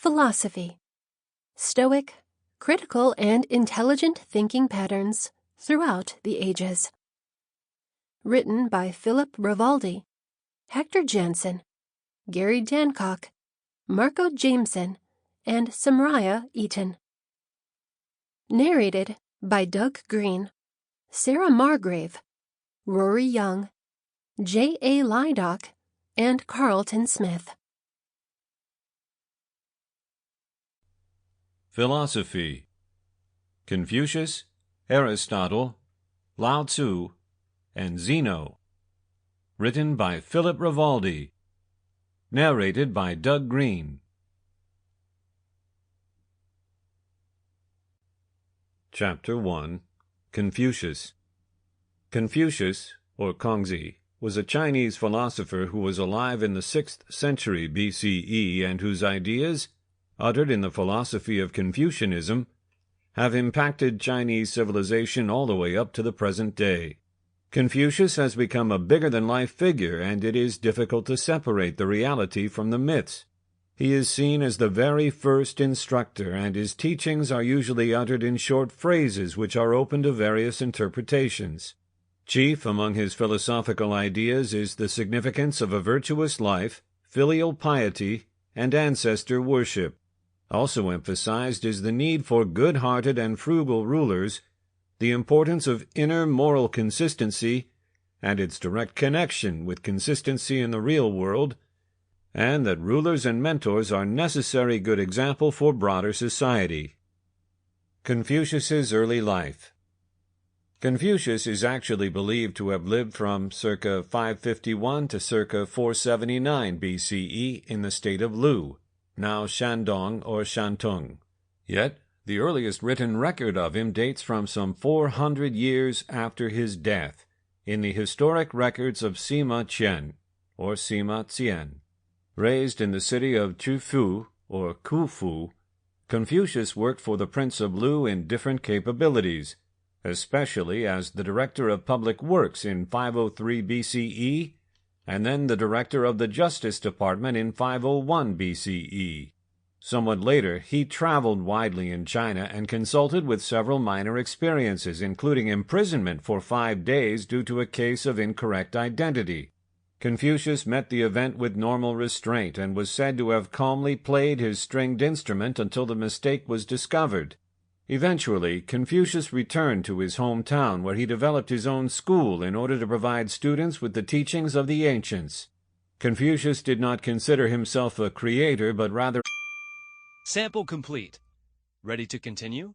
Philosophy. Stoic, critical and intelligent thinking patterns throughout the ages. Written by Philip Rivaldi, Hector Jansen, Gary Dankock, Marco Jameson, and Samraya Eaton. Narrated by Doug Greene, Sarah Margrave, Rory Young, J.A. Lydock, and Carlton Smith. Philosophy. Confucius, Aristotle, Lao Tzu, and Zeno. Written by Philip Rivaldi. Narrated by Doug Greene. Chapter 1. Confucius. Confucius, or Kongzi, was a Chinese philosopher who was alive in the 6th century BCE and whose ideas, uttered in the philosophy of Confucianism, have impacted Chinese civilization all the way up to the present day. Confucius has become a bigger-than-life figure, and it is difficult to separate the reality from the myths. He is seen as the very first instructor, and his teachings are usually uttered in short phrases which are open to various interpretations. Chief among his philosophical ideas is the significance of a virtuous life, filial piety, and ancestor worship. Also emphasized is the need for good-hearted and frugal rulers, the importance of inner moral consistency, and its direct connection with consistency in the real world, and that rulers and mentors are necessary good example for broader society. Confucius's early life. Confucius is actually believed to have lived from circa 551 to circa 479 BCE in the state of Lu, now Shandong or Shantung. Yet, the earliest written record of him dates from some 400 years after his death, in the historic records of Sima Qian, or Sima Qian. Raised in the city of Chufu, or Kufu, Confucius worked for the Prince of Lu in different capabilities, especially as the director of public works in 503 BCE, and then the director of the Justice Department in 501 BCE. Somewhat later, he traveled widely in China and consulted with several minor experiences, including imprisonment for 5 days due to a case of incorrect identity. Confucius met the event with normal restraint and was said to have calmly played his stringed instrument until the mistake was discovered. Eventually, Confucius returned to his hometown where he developed his own school in order to provide students with the teachings of the ancients. Confucius did not consider himself a creator, but rather... Sample complete. Ready to continue?